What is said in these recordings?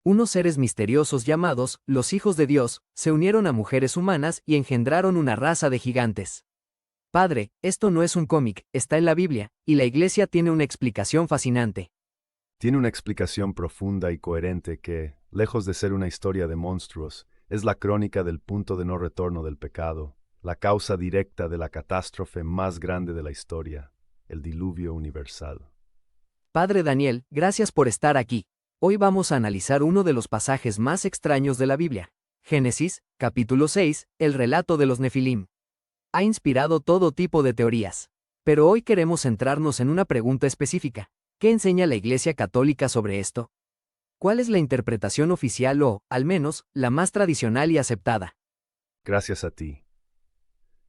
Unos seres misteriosos llamados los hijos de Dios se unieron a mujeres humanas y engendraron una raza de gigantes. Padre, esto no es un cómic, está en la Biblia, y la Iglesia tiene una explicación fascinante. Tiene una explicación profunda y coherente que, lejos de ser una historia de monstruos, es la crónica del punto de no retorno del pecado, la causa directa de la catástrofe más grande de la historia, el diluvio universal. Padre Daniel, gracias por estar aquí. Hoy vamos a analizar uno de los pasajes más extraños de la Biblia. Génesis, capítulo 6, el relato de los Nefilim. Ha inspirado todo tipo de teorías. Pero hoy queremos centrarnos en una pregunta específica. ¿Qué enseña la Iglesia Católica sobre esto? ¿Cuál es la interpretación oficial o, al menos, la más tradicional y aceptada? Gracias a ti.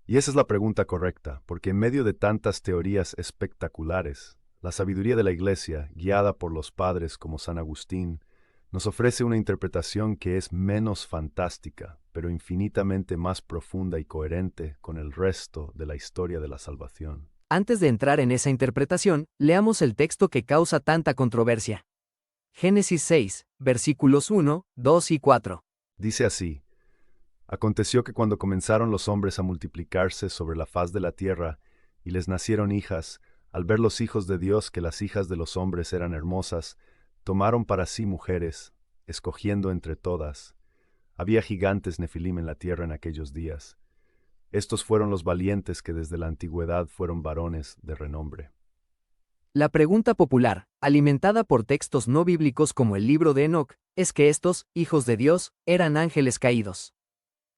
Y esa es la pregunta correcta, porque en medio de tantas teorías espectaculares, la sabiduría de la Iglesia, guiada por los padres como San Agustín, nos ofrece una interpretación que es menos fantástica, pero infinitamente más profunda y coherente con el resto de la historia de la salvación. Antes de entrar en esa interpretación, leamos el texto que causa tanta controversia. Génesis 6, versículos 1, 2 y 4. Dice así: Aconteció que cuando comenzaron los hombres a multiplicarse sobre la faz de la tierra, y les nacieron hijas, al ver los hijos de Dios que las hijas de los hombres eran hermosas, tomaron para sí mujeres, escogiendo entre todas. Había gigantes Nefilim en la tierra en aquellos días. Estos fueron los valientes que desde la antigüedad fueron varones de renombre. La pregunta popular, alimentada por textos no bíblicos como el libro de Enoc, es que estos, hijos de Dios, eran ángeles caídos.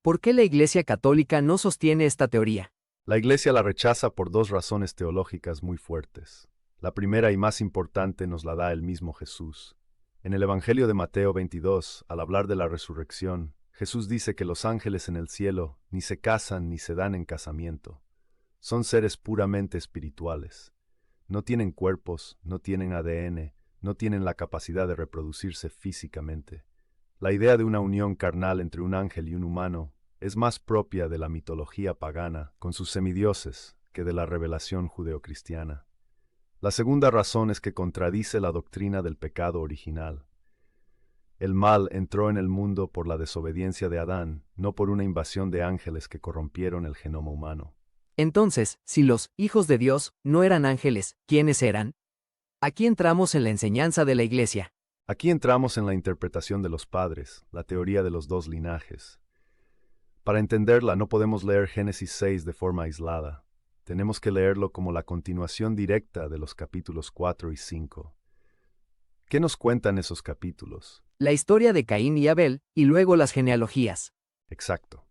¿Por qué la Iglesia Católica no sostiene esta teoría? La Iglesia la rechaza por dos razones teológicas muy fuertes. La primera y más importante nos la da el mismo Jesús. En el Evangelio de Mateo 22, al hablar de la resurrección, Jesús dice que los ángeles en el cielo ni se casan ni se dan en casamiento. Son seres puramente espirituales. No tienen cuerpos, no tienen ADN, no tienen la capacidad de reproducirse físicamente. La idea de una unión carnal entre un ángel y un humano es más propia de la mitología pagana, con sus semidioses, que de la revelación judeocristiana. La segunda razón es que contradice la doctrina del pecado original. El mal entró en el mundo por la desobediencia de Adán, no por una invasión de ángeles que corrompieron el genoma humano. Entonces, si los hijos de Dios no eran ángeles, ¿quiénes eran? Aquí entramos en la enseñanza de la Iglesia. Aquí entramos en la interpretación de los padres, la teoría de los dos linajes. Para entenderla no podemos leer Génesis 6 de forma aislada. Tenemos que leerlo como la continuación directa de los capítulos 4 y 5. ¿Qué nos cuentan esos capítulos? La historia de Caín y Abel, y luego las genealogías. Exacto.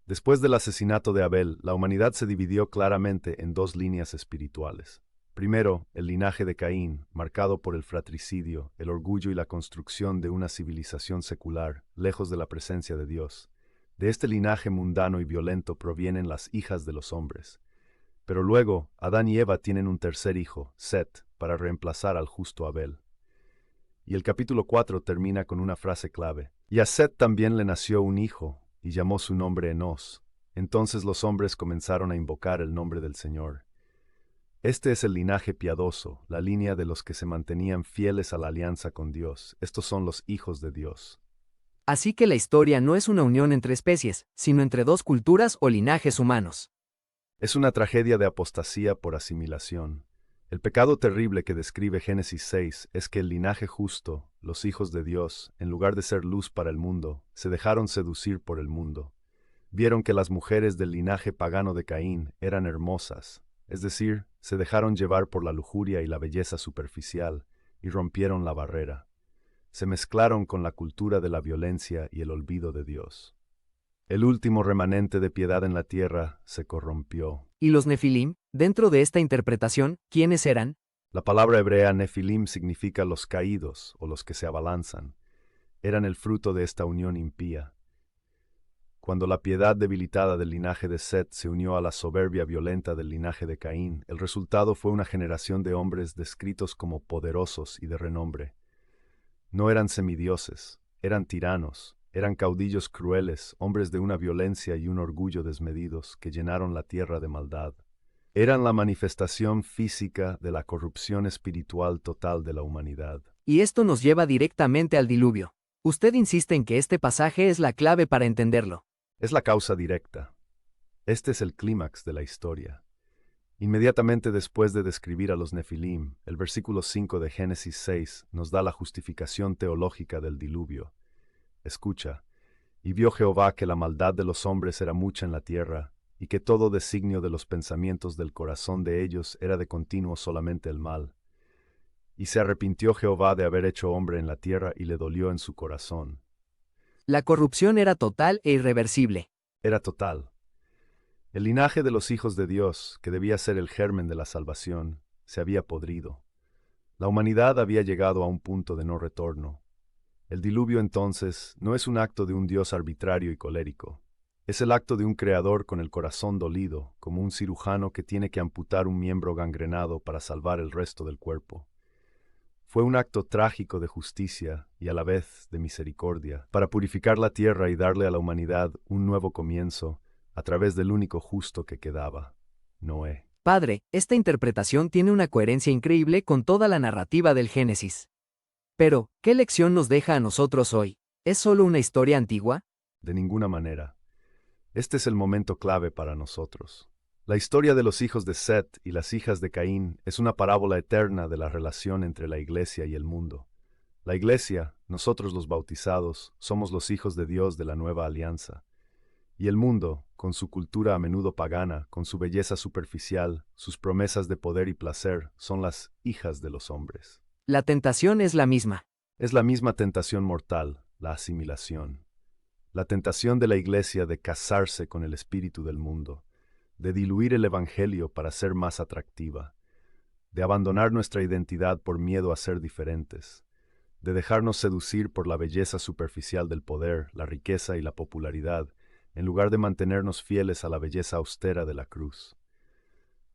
Después del asesinato de Abel, la humanidad se dividió claramente en dos líneas espirituales. Primero, el linaje de Caín, marcado por el fratricidio, el orgullo y la construcción de una civilización secular, lejos de la presencia de Dios. De este linaje mundano y violento provienen las hijas de los hombres. Pero luego, Adán y Eva tienen un tercer hijo, Set, para reemplazar al justo Abel. Y el capítulo 4 termina con una frase clave. Y a Set también le nació un hijo, y llamó su nombre Enos. Entonces los hombres comenzaron a invocar el nombre del Señor. Este es el linaje piadoso, la línea de los que se mantenían fieles a la alianza con Dios. Estos son los hijos de Dios. Así que la historia no es una unión entre especies, sino entre dos culturas o linajes humanos. Es una tragedia de apostasía por asimilación. El pecado terrible que describe Génesis 6 es que el linaje justo, los hijos de Dios, en lugar de ser luz para el mundo, se dejaron seducir por el mundo. Vieron que las mujeres del linaje pagano de Caín eran hermosas, es decir, se dejaron llevar por la lujuria y la belleza superficial, y rompieron la barrera. Se mezclaron con la cultura de la violencia y el olvido de Dios. El último remanente de piedad en la tierra se corrompió. ¿Y los Nefilim, dentro de esta interpretación, quiénes eran? La palabra hebrea Nefilim significa los caídos o los que se abalanzan. Eran el fruto de esta unión impía. Cuando la piedad debilitada del linaje de Set se unió a la soberbia violenta del linaje de Caín, el resultado fue una generación de hombres descritos como poderosos y de renombre. No eran semidioses, eran tiranos, eran caudillos crueles, hombres de una violencia y un orgullo desmedidos que llenaron la tierra de maldad. Eran la manifestación física de la corrupción espiritual total de la humanidad. Y esto nos lleva directamente al diluvio. Usted insiste en que este pasaje es la clave para entenderlo. Es la causa directa. Este es el clímax de la historia. Inmediatamente después de describir a los Nefilim, el versículo 5 de Génesis 6 nos da la justificación teológica del diluvio. Escucha, y vio Jehová que la maldad de los hombres era mucha en la tierra, y que todo designio de los pensamientos del corazón de ellos era de continuo solamente el mal. Y se arrepintió Jehová de haber hecho hombre en la tierra y le dolió en su corazón. La corrupción era total e irreversible. Era total. El linaje de los hijos de Dios, que debía ser el germen de la salvación, se había podrido. La humanidad había llegado a un punto de no retorno. El diluvio entonces no es un acto de un Dios arbitrario y colérico. Es el acto de un creador con el corazón dolido, como un cirujano que tiene que amputar un miembro gangrenado para salvar el resto del cuerpo. Fue un acto trágico de justicia y a la vez de misericordia, para purificar la tierra y darle a la humanidad un nuevo comienzo a través del único justo que quedaba, Noé. Padre, esta interpretación tiene una coherencia increíble con toda la narrativa del Génesis. Pero, ¿qué lección nos deja a nosotros hoy? ¿Es solo una historia antigua? De ninguna manera. Este es el momento clave para nosotros. La historia de los hijos de Set y las hijas de Caín es una parábola eterna de la relación entre la Iglesia y el mundo. La Iglesia, nosotros los bautizados, somos los hijos de Dios de la nueva alianza. Y el mundo, con su cultura a menudo pagana, con su belleza superficial, sus promesas de poder y placer, son las hijas de los hombres. La tentación es la misma. Es la misma tentación mortal, la asimilación. La tentación de la Iglesia de casarse con el espíritu del mundo, de diluir el Evangelio para ser más atractiva, de abandonar nuestra identidad por miedo a ser diferentes, de dejarnos seducir por la belleza superficial del poder, la riqueza y la popularidad, en lugar de mantenernos fieles a la belleza austera de la cruz.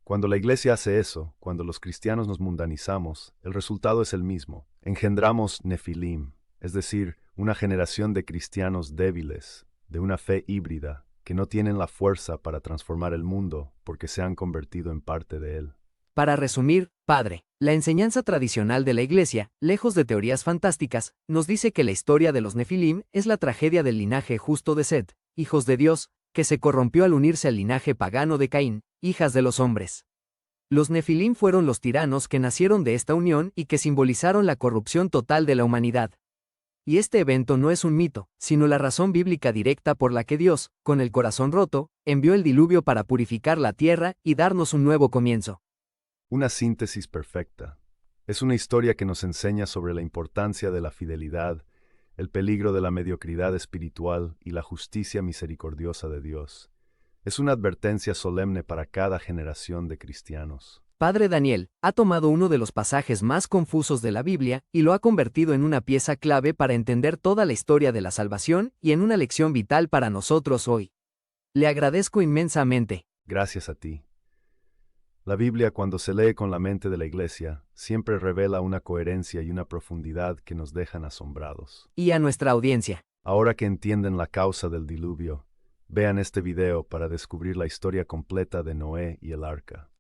Cuando la Iglesia hace eso, cuando los cristianos nos mundanizamos, el resultado es el mismo. Engendramos Nefilim, es decir, una generación de cristianos débiles, de una fe híbrida, que no tienen la fuerza para transformar el mundo porque se han convertido en parte de él. Para resumir, Padre, la enseñanza tradicional de la Iglesia, lejos de teorías fantásticas, nos dice que la historia de los Nefilim es la tragedia del linaje justo de Set, hijos de Dios, que se corrompió al unirse al linaje pagano de Caín, hijas de los hombres. Los Nefilim fueron los tiranos que nacieron de esta unión y que simbolizaron la corrupción total de la humanidad. Y este evento no es un mito, sino la razón bíblica directa por la que Dios, con el corazón roto, envió el diluvio para purificar la tierra y darnos un nuevo comienzo. Una síntesis perfecta. Es una historia que nos enseña sobre la importancia de la fidelidad, el peligro de la mediocridad espiritual y la justicia misericordiosa de Dios. Es una advertencia solemne para cada generación de cristianos. Padre Daniel ha tomado uno de los pasajes más confusos de la Biblia y lo ha convertido en una pieza clave para entender toda la historia de la salvación y en una lección vital para nosotros hoy. Le agradezco inmensamente. Gracias a ti. La Biblia, cuando se lee con la mente de la Iglesia, siempre revela una coherencia y una profundidad que nos dejan asombrados. Y a nuestra audiencia. Ahora que entienden la causa del diluvio, vean este video para descubrir la historia completa de Noé y el arca.